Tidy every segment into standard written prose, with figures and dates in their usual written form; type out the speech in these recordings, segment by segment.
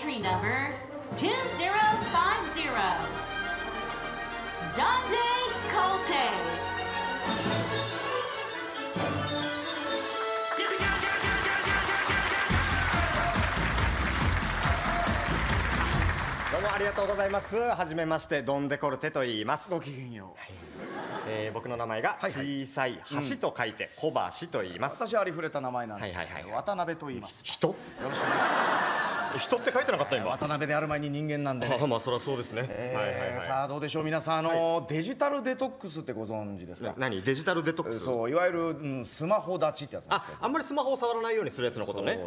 Entry number 2050. Dante Colte.どうもありがとうございます。はじめまして、ドン・デコルテと言います。ごきげんよう。僕の名前が小さい橋と書いて小橋と言います。私はありふれた名前なんですけど、渡辺と言います。人？よろしくお願いします。人って書いてなかった今。渡辺である前に人間なんで、まあそりゃそうですね。さあどうでしょう皆さん、デジタルデトックスってご存知ですか？何？デジタルデトックス？そう、いわゆる、スマホ立ちってやつなんですけど。あんまりスマホを触らないようにするやつのことね。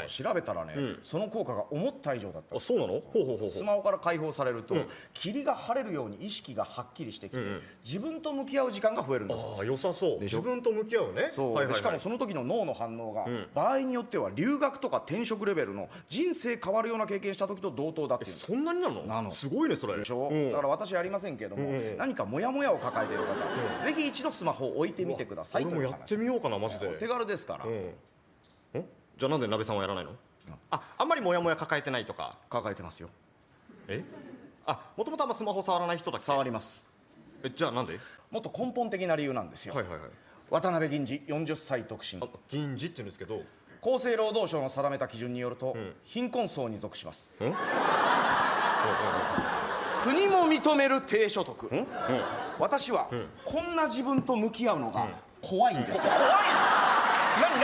調べたらね、その効果が思った以上だった。あ、そうなの？ほうほうほう。スマホから解放されると、霧が晴れるように意識がはっきりしてきて、自分と向き合う時間が増えるんです。ああ、良さそう。自分と向き合うね。そう、しかもその時の脳の反応が、場合によっては留学とか転職レベルの人生変わるような経験した時と同等だっていう。そんなになの？すごいねそれ。でしょ。だから私やりませんけども、何かモヤモヤを抱えている方、ぜひ一度スマホを置いてみてください。俺もやってみようかなマジで。手軽ですから。じゃあなんで鍋さんはやらないの？あんまりモヤモヤ抱えてないとか。抱えてますよ。もともとあんまスマホ触らない人だっけ？触ります。じゃあなんで？もっと根本的な理由なんですよ。渡辺銀次40歳独身。銀次って言うんですけど、厚生労働省の定めた基準によると、貧困層に属します。国も認める低所得。私は、こんな自分と向き合うのが怖いんですよ。怖い？何？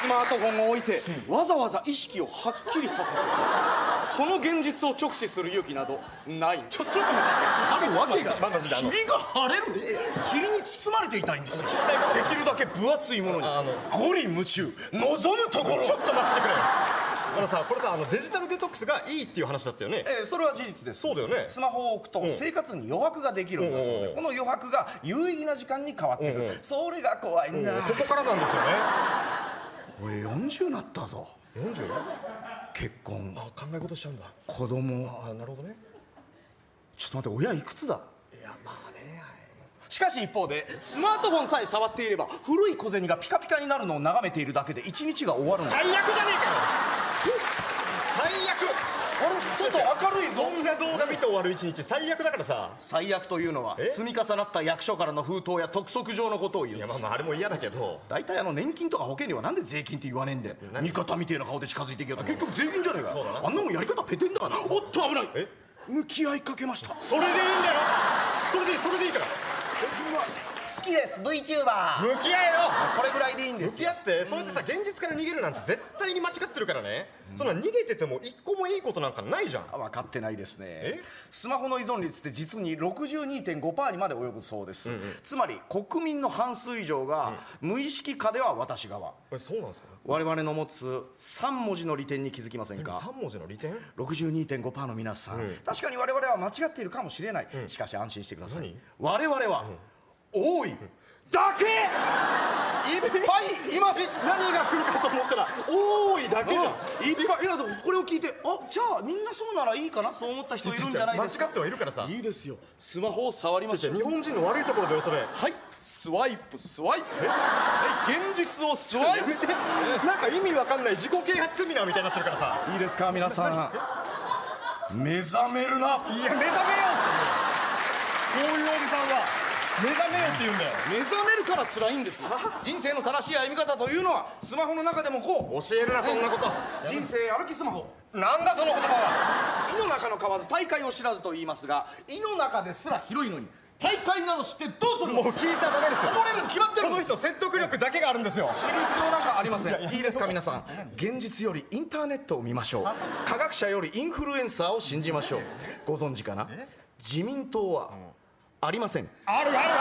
スマートフォンを置いて、わざわざ意識をはっきりさせる。この現実を直視する勇気などないんです。あるわけが。霧が晴れる。霧に包まれていたいんですよ。できるだけ分厚いものに五里夢中、望むところ。ちょっと待ってくれ。これさ、デジタルデトックスがいいっていう話だったよね。それは事実です。そうだよね。スマホを置くと生活に余白ができるんだそうで、この余白が有意義な時間に変わってくる。それが怖いんだ。ここからなんですよね。俺40なったぞ。40？結婚、考え事しちゃうんだ。子供。なるほどね。ちょっと待って、親いくつだ？いやまあね。しかし一方で、スマートフォンさえ触っていれば古い小銭がピカピカになるのを眺めているだけで一日が終わるんだ。最悪じゃねえかよ。最悪。あれ、外明るいぞ。そんな動画見て終わる一日最悪だからさ。最悪というのは積み重なった役所からの封筒や督促状のことを言うんです。いやまああれも嫌だけど、大体年金とか保険料はなんで税金って言わねえんだよ。味方みてえな顔で近づいてきようと結局税金じゃねえか。あんなもんやり方ペテンだから。おっと危ない。向き合いかけました。それでいいんだよ。それでいいから。好きです VTuber。 向き合えよ。これぐらいでいいんですよ。向き合って。そうやってさ、現実から逃げるなんて絶対に間違ってるからね。そんな逃げてても一個もいいことなんかないじゃん。分かってないですね。スマホの依存率って実に 62.5% にまで及ぶそうです。つまり国民の半数以上が無意識下では私側。そうなんですか？我々の持つ3文字の利点に気づきませんか？3文字の利点？ 62.5% の皆さん、確かに我々は間違っているかもしれない。しかし安心してください。我々は多いだけいっぱいいます。何が来るかと思ったら多いだけじゃん。いっぱい。いやでもこれを聞いて、じゃあみんなそうならいいかな、そう思った人いるんじゃないですか。間違ってはいるからさ。いいですよ、スマホを触りましょう。日本人の悪いところだよそれ。はい、スワイプスワイプ。はい、現実をスワイプ。なんか意味わかんない自己啓発セミナーみたいになってるからさ。いいですか皆さん、目覚めるな。いや目覚めようって。こういうおじさんは目覚めようって言うんだよ。目覚めるから辛いんですよ。人生の正しい歩み方というのはスマホの中でもこう。教えるなそんなこと。人生歩きスマホ。なんだその言葉は。井の中の蛙大海を知らずと言いますが、井の中ですら広いのに大海など知ってどうするの。もう聞いちゃダメですよ。溺れるに決まってる。この人説得力だけがあるんですよ。知る必要なんかありません。いいですか皆さん、現実よりインターネットを見ましょう。科学者よりインフルエンサーを信じましょう。ご存知かな、自民党はありません。ある。ないです。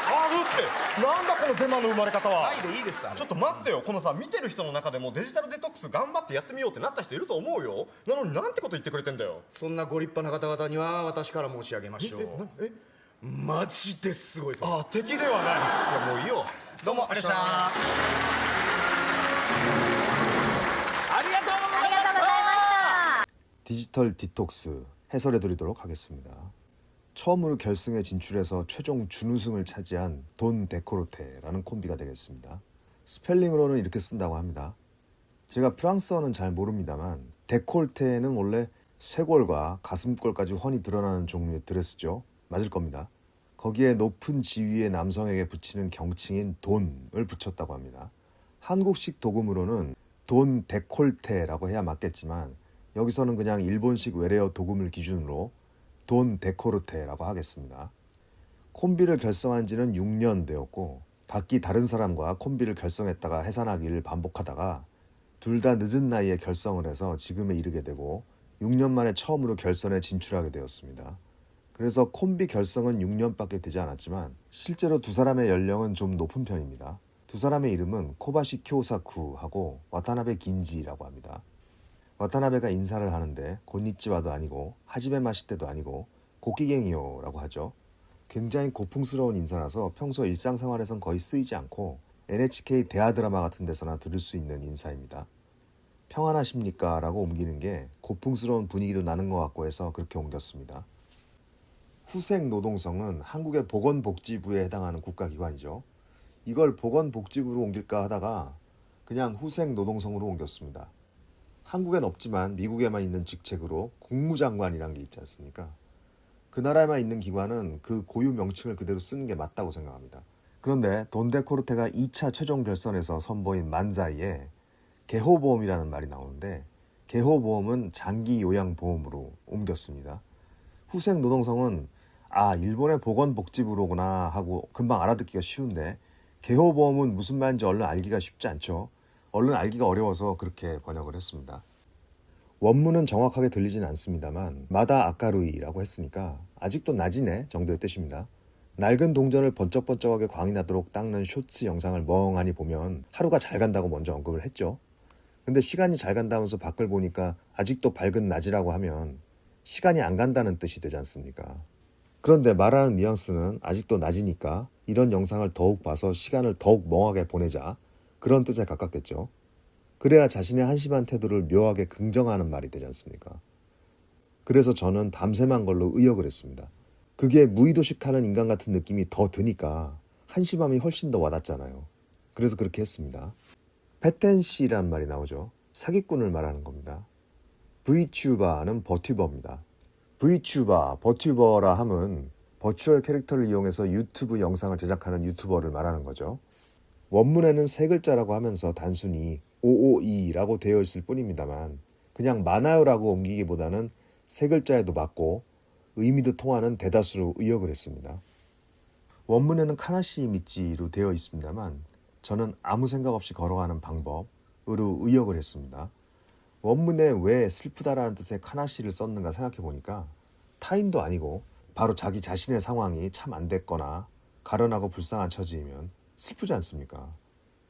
あるってなんだこのデマの生まれ方は。ないでいいです。ちょっと待ってよ。このさ、見てる人の中でもデジタルデトックス頑張ってやってみようってなった人いると思うよ。なのになんてこと言ってくれてんだよ。そんなご立派な方々には私から申し上げましょう。マジですごい。敵ではない。いやもういいよ。どうもありがとうございました。ありがとうございました。 디지털 디톡스 해설해드리도록 하겠습니다. 처음으로 결승에 진출해서 최종 준우승을 차지한 돈 데코르테라는 콤비가 되겠습니다. 스펠링으로는 이렇게 쓴다고 합니다. 제가 프랑스어는 잘 모릅니다만 데콜테는 원래 쇄골과 가슴골까지 훤히 드러나는 종류의 드레스죠. 맞을 겁니다. 거기에 높은 지위의 남성에게 붙이는 경칭인 돈을 붙였다고 합니다. 한국식 도금으로는 돈 데콜테라고 해야 맞겠지만 여기서는 그냥 일본식 외래어 도금을 기준으로 돈 데코르테라고 하겠습니다. 콤비를 결성한 지는 6년 되었고 각기 다른 사람과 콤비를 결성했다가 해산하기를 반복하다가 둘 다 늦은 나이에 결성을 해서 지금에 이르게 되고 6년 만에 처음으로 결선에 진출하게 되었습니다. 그래서 콤비 결성은 6년밖에 되지 않았지만 실제로 두 사람의 연령은 좀 높은 편입니다. 두 사람의 이름은 코바시 쿄사쿠하고 와타나베 긴지라고 합니다. 와타나베가 인사를 하는데 곤니치와도 아니고 하지메 마시테도 아니고 고키갱이요라고 하죠. 굉장히 고풍스러운 인사라서 평소 일상생활에선 거의 쓰이지 않고 NHK 대하 드라마 같은 데서나 들을 수 있는 인사입니다. 평안하십니까? 라고 옮기는 게 고풍스러운 분위기도 나는 것 같고 해서 그렇게 옮겼습니다. 후생노동성은 한국의 보건복지부에 해당하는 국가기관이죠. 이걸 보건복지부로 옮길까 하다가 그냥 후생노동성으로 옮겼습니다. 한국엔 없지만 미국에만 있는 직책으로 국무장관이란 게 있지 않습니까? 그 나라에만 있는 기관은 그 고유 명칭을 그대로 쓰는 게 맞다고 생각합니다. 그런데 돈 데코르테가 2차 최종 결선에서 선보인 만자이에 개호보험이라는 말이 나오는데 개호보험은 장기요양보험으로 옮겼습니다. 후생노동성은 일본의 보건복지부로구나 하고 금방 알아듣기가 쉬운데 개호보험은 무슨 말인지 얼른 알기가 쉽지 않죠. 얼른 알기가 어려워서 그렇게 번역을 했습니다. 원문은 정확하게 들리진 않습니다만 마다 아까루이라고 했으니까 아직도 낮이네 정도의 뜻입니다. 낡은 동전을 번쩍번쩍하게 광이 나도록 닦는 쇼츠 영상을 멍하니 보면 하루가 잘 간다고 먼저 언급을 했죠. 근데 시간이 잘 간다면서 밖을 보니까 아직도 밝은 낮이라고 하면 시간이 안 간다는 뜻이 되지 않습니까? 그런데 말하는 뉘앙스는 아직도 낮이니까 이런 영상을 더욱 봐서 시간을 더욱 멍하게 보내자 그런 뜻에 가깝겠죠. 그래야 자신의 한심한 태도를 묘하게 긍정하는 말이 되지 않습니까? 그래서 저는 밤샘한 걸로 의역을 했습니다. 그게 무의도식하는 인간 같은 느낌이 더 드니까 한심함이 훨씬 더 와닿잖아요. 그래서 그렇게 했습니다. 페텐시라는 말이 나오죠. 사기꾼을 말하는 겁니다. V튜버는 버튜버입니다. V튜버, 버튜버라 함은 버추얼 캐릭터를 이용해서 유튜브 영상을 제작하는 유튜버를 말하는 거죠. 원문에는 세 글자라고 하면서 단순히 OOE라고 되어 있을 뿐입니다만 그냥 많아요라고 옮기기보다는 세 글자에도 맞고 의미도 통하는 대다수로 의역을 했습니다. 원문에는 카나시 미치로 되어 있습니다만 저는 아무 생각 없이 걸어가는 방법으로 의역을 했습니다. 원문에 왜 슬프다라는 뜻의 카나시를 썼는가 생각해 보니까 타인도 아니고 바로 자기 자신의 상황이 참 안 됐거나 가련하고 불쌍한 처지이면 슬프지 않습니까?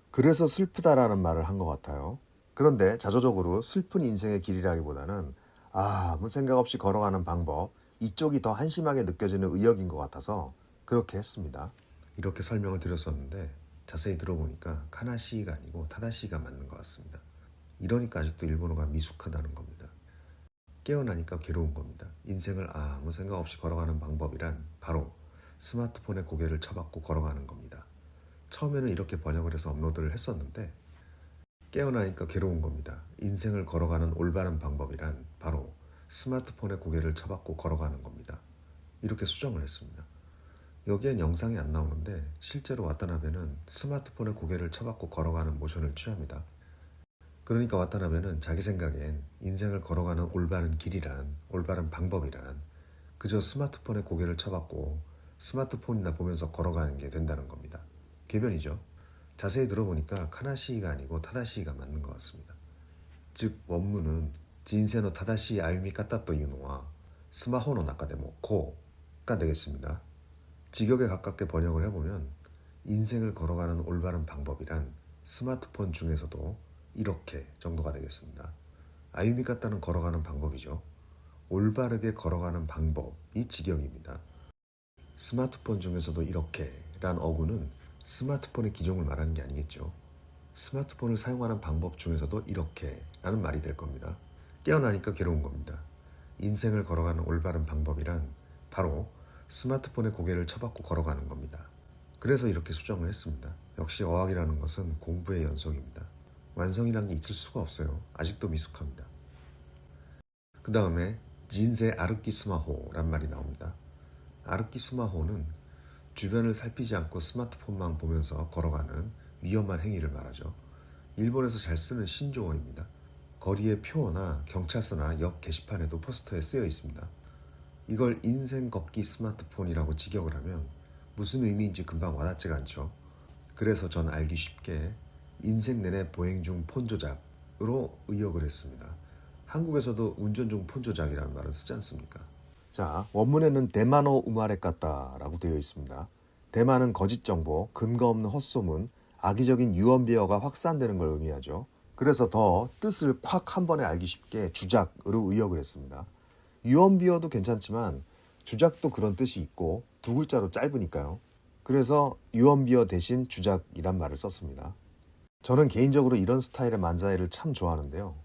그래서 슬프다라는 말을 한 것 같아요. 그런데 자조적으로 슬픈 인생의 길이라기보다는 아무 생각 없이 걸어가는 방법 이쪽이 더 한심하게 느껴지는 의역인 것 같아서 그렇게 했습니다. 이렇게 설명을 드렸었는데 자세히 들어보니까 카나시가 아니고 타다시가 맞는 것 같습니다. 이러니까 아직도 일본어가 미숙하다는 겁니다. 깨어나니까 괴로운 겁니다. 인생을 아무 생각 없이 걸어가는 방법이란 바로 스마트폰에 고개를 쳐박고 걸어가는 겁니다. 처음에는 이렇게 번역을 해서 업로드를 했었는데 깨어나니까 괴로운 겁니다. 인생을 걸어가는 올바른 방법이란 바로 스마트폰에 고개를 쳐박고 걸어가는 겁니다. 이렇게 수정을 했습니다. 여기엔 영상이 안 나오는데 실제로 와타나베는 스마트폰에 고개를 쳐박고 걸어가는 모션을 취합니다. 그러니까 와타나베는 자기 생각엔 인생을 걸어가는 올바른 길이란 올바른 방법이란 그저 스마트폰에 고개를 쳐박고 스마트폰이나 보면서 걸어가는 게 된다는 겁니다. 궤변이죠. 자세히 들어보니까 카나시가 아니고 타다시가 맞는 것 같습니다. 즉 원문은 진세노 타다시 아유미 까따또 이노와 스마호노 나카데모 코가 되겠습니다. 직역에 가깝게 번역을 해보면 인생을 걸어가는 올바른 방법이란 스마트폰 중에서도 이렇게 정도가 되겠습니다. 아유미 까따는 걸어가는 방법이죠. 올바르게 걸어가는 방법이 직역입니다. 스마트폰 중에서도 이렇게 란 어구는 스마트폰의 기종을 말하는 게 아니겠죠. 스마트폰을 사용하는 방법 중에서도 이렇게 라는 말이 될 겁니다. 깨어나니까 괴로운 겁니다. 인생을 걸어가는 올바른 방법이란 바로 스마트폰에 고개를 쳐박고 걸어가는 겁니다. 그래서 이렇게 수정을 했습니다. 역시 어학이라는 것은 공부의 연속입니다. 완성이란 게 있을 수가 없어요. 아직도 미숙합니다. 그 다음에 진세 아르키 스마호란 말이 나옵니다. 아르키 스마호는 주변을 살피지 않고 스마트폰만 보면서 걸어가는 위험한 행위를 말하죠. 일본에서 잘 쓰는 신조어입니다. 거리의 표어나 경찰서나 역 게시판에도 포스터에 쓰여 있습니다. 이걸 인생 걷기 스마트폰이라고 직역을 하면 무슨 의미인지 금방 와닿지가 않죠. 그래서 전 알기 쉽게 인생 내내 보행 중 폰 조작으로 의역을 했습니다. 한국에서도 운전 중 폰 조작이라는 말을 쓰지 않습니까? 자, 원문에는 데마노 우마레 까따라고 되어 있습니다. 데마는 거짓 정보, 근거 없는 헛소문, 악의적인 유언비어가 확산되는 걸 의미하죠. 그래서 더 뜻을 콱 한 번에 알기 쉽게 주작으로 의역을 했습니다. 유언비어도 괜찮지만 주작도 그런 뜻이 있고 두 글자로 짧으니까요. 그래서 유언비어 대신 주작이란 말을 썼습니다. 저는 개인적으로 이런 스타일의 만자이를 참 좋아하는데요.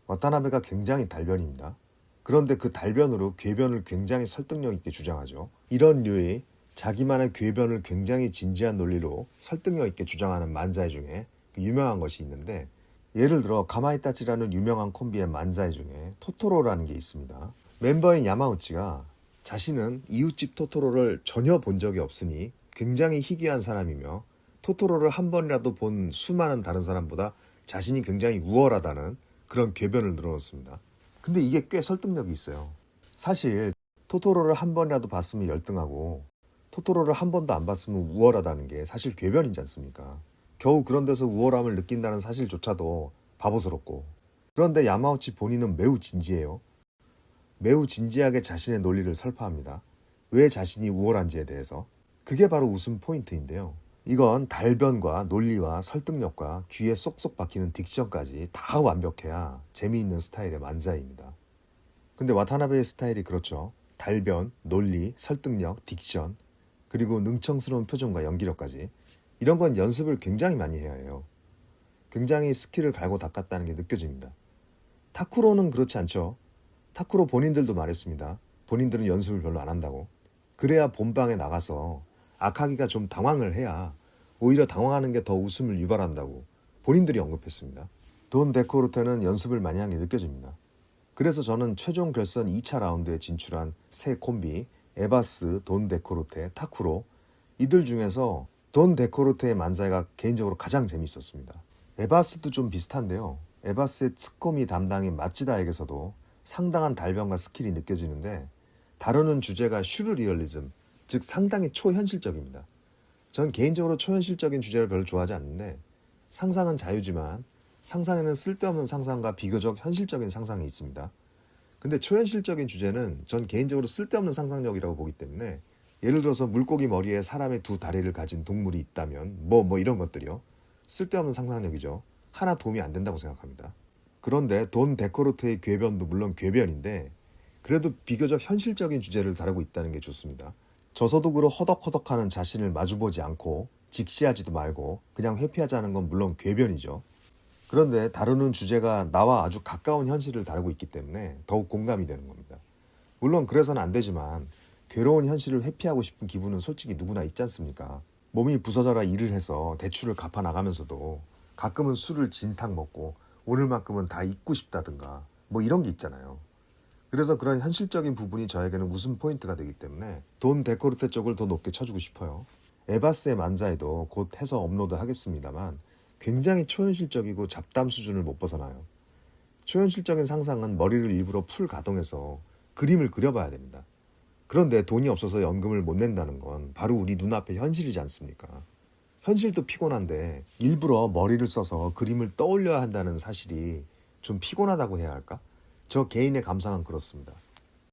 와타나베가 굉장히 달변입니다. 그런데 그 달변으로 궤변을 굉장히 설득력 있게 주장하죠. 이런 류의 자기만의 궤변을 굉장히 진지한 논리로 설득력 있게 주장하는 만자이 중에 유명한 것이 있는데, 예를 들어 가마이타치라는 유명한 콤비의 만자이 중에 토토로라는 게 있습니다. 멤버인 야마우치가 자신은 이웃집 토토로를 전혀 본 적이 없으니 굉장히 희귀한 사람이며 토토로를 한 번이라도 본 수많은 다른 사람보다 자신이 굉장히 우월하다는 그런 궤변을 늘어놓습니다. 근데 이게 꽤 설득력이 있어요. 사실 토토로를 한 번이라도 봤으면 열등하고 토토로를 한 번도 안 봤으면 우월하다는 게 사실 궤변이지 않습니까? 겨우 그런 데서 우월함을 느낀다는 사실조차도 바보스럽고. 그런데 야마우치 본인은 매우 진지해요. 매우 진지하게 자신의 논리를 설파합니다. 왜 자신이 우월한지에 대해서. 그게 바로 웃음 포인트인데요. 이건 달변과 논리와 설득력과 귀에 쏙쏙 박히는 딕션까지 다 완벽해야 재미있는 스타일의 만자이입니다. 근데 와타나베의 스타일이 그렇죠. 달변, 논리, 설득력, 딕션, 그리고 능청스러운 표정과 연기력까지. 이런 건 연습을 굉장히 많이 해야 해요. 굉장히 스킬을 갈고 닦았다는 게 느껴집니다. 타쿠로는 그렇지 않죠. 타쿠로 본인들도 말했습니다. 본인들은 연습을 별로 안 한다고. 그래야 본방에 나가서 아카기가 좀 당황을 해야 오히려 당황하는 게 더 웃음을 유발한다고 본인들이 언급했습니다. 돈 데코르테는 연습을 많이 한 게 느껴집니다. 그래서 저는 최종 결선 2차 라운드에 진출한 새 콤비 에바스, 돈 데코르테, 타쿠로, 이들 중에서 돈 데코르테의 만자이가 개인적으로 가장 재밌었습니다. 에바스도 좀 비슷한데요. 에바스의ツッコミ 담당인 마치다에게서도 상당한 달변과 스킬이 느껴지는데, 다루는 주제가 슈르리얼리즘, 즉 상당히 초현실적입니다. 전 개인적으로 초현실적인 주제를 별로 좋아하지 않는데, 상상은 자유지만 상상에는 쓸데없는 상상과 비교적 현실적인 상상이 있습니다. 근데 초현실적인 주제는 전 개인적으로 쓸데없는 상상력이라고 보기 때문에, 예를 들어서 물고기 머리에 사람의 두 다리를 가진 동물이 있다면 뭐 이런 것들이요. 쓸데없는 상상력이죠. 하나 도움이 안 된다고 생각합니다. 그런데 돈 데코르트의 궤변도 물론 궤변인데 그래도 비교적 현실적인 주제를 다루고 있다는 게 좋습니다. 저소득으로 허덕허덕하는 자신을 마주보지 않고 직시하지도 말고 그냥 회피하자는 건 물론 궤변이죠. 그런데 다루는 주제가 나와 아주 가까운 현실을 다루고 있기 때문에 더욱 공감이 되는 겁니다. 물론 그래서는 안 되지만 괴로운 현실을 회피하고 싶은 기분은 솔직히 누구나 있지 않습니까? 몸이 부서져라 일을 해서 대출을 갚아 나가면서도 가끔은 술을 진탕 먹고 오늘만큼은 다 잊고 싶다든가 뭐 이런 게 있잖아요. 그래서 그런 현실적인 부분이 저에게는 웃음 포인트가 되기 때문에 돈 데코르테 쪽을 더 높게 쳐주고 싶어요. 에바스의 만자에도 곧 해서 업로드 하겠습니다만 굉장히 초현실적이고 잡담 수준을 못 벗어나요. 초현실적인 상상은 머리를 일부러 풀 가동해서 그림을 그려봐야 됩니다. 그런데 돈이 없어서 연금을 못 낸다는 건 바로 우리 눈앞의 현실이지 않습니까? 현실도 피곤한데 일부러 머리를 써서 그림을 떠올려야 한다는 사실이 좀 피곤하다고 해야 할까? 저 개인의 감상은 그렇습니다.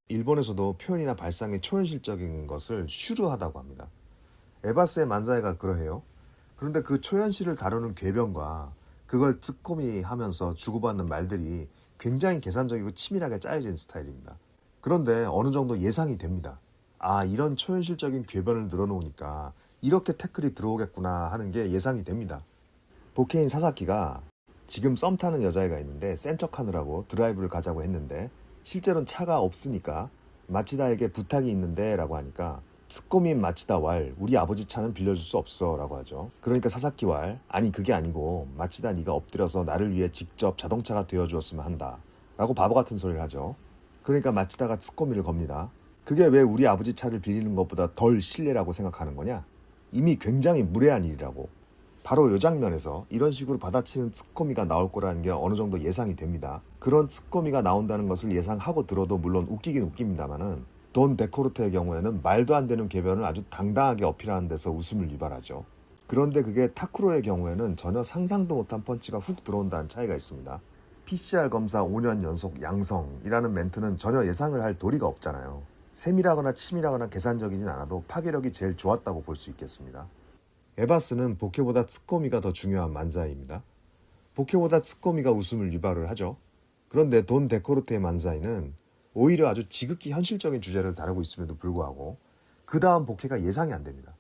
일본에서도 표현이나 발상이 초현실적인 것을 슈르하다고 합니다. 에바스의 만자이가 그러해요. 그런데 그 초현실을 다루는 궤변과 그걸 츠코미 하면서 주고받는 말들이 굉장히 계산적이고 치밀하게 짜여진 스타일입니다. 그런데 어느 정도 예상이 됩니다. 아, 이런 초현실적인 궤변을 늘어놓으니까 이렇게 태클이 들어오겠구나 하는 게 예상이 됩니다. 보케인 사사키가 지금 썸 타는 여자애가 있는데 센 척하느라고 드라이브를 가자고 했는데 실제로는 차가 없으니까 마치다에게 부탁이 있는데 라고 하니까 ツッコミ인 마치다 왈 우리 아버지 차는 빌려줄 수 없어 라고 하죠. 그러니까 사사키 왈 아니 그게 아니고 마치다 네가 엎드려서 나를 위해 직접 자동차가 되어주었으면 한다 라고 바보 같은 소리를 하죠. 그러니까 마치다가ツッコミ를 겁니다. 그게 왜 우리 아버지 차를 빌리는 것보다 덜 실례라고 생각하는 거냐? 이미 굉장히 무례한 일이라고. 바로 이 장면에서 이런 식으로 받아치는ツッコミ가 나올 거라는 게 어느 정도 예상이 됩니다. 그런ツッコミ가 나온다는 것을 예상하고 들어도 물론 웃기긴 웃깁니다만은 돈 데코르테의 경우에는 말도 안 되는 궤변을 아주 당당하게 어필하는 데서 웃음을 유발하죠. 그런데 그게 타쿠로의 경우에는 전혀 상상도 못한 펀치가 훅 들어온다는 차이가 있습니다. PCR 검사 5년 연속 양성이라는 멘트는 전혀 예상을 할 도리가 없잖아요. 세밀하거나 치밀하거나 계산적이진 않아도 파괴력이 제일 좋았다고 볼 수 있겠습니다. 에바스는 보케보다ツッコミ가 더 중요한 만사이입니다. 보케보다ツッコミ가 웃음을 유발을 하죠. 그런데 돈 데코르테의 만사이는 오히려 아주 지극히 현실적인 주제를 다루고 있음에도 불구하고 그 다음 보케가 예상이 안 됩니다.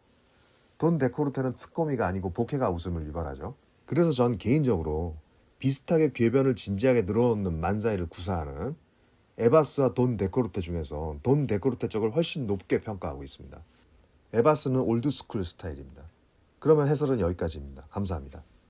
돈 데코르테는ツッコミ가 아니고 보케가 웃음을 유발하죠. 그래서 전 개인적으로 비슷하게 궤변을 진지하게 늘어놓는 만사이를 구사하는 에바스와 돈 데코르테 중에서 돈 데코르테 쪽을 훨씬 높게 평가하고 있습니다. 에바스는 올드스쿨 스타일입니다. 그러면 해설은 여기까지입니다. 감사합니다.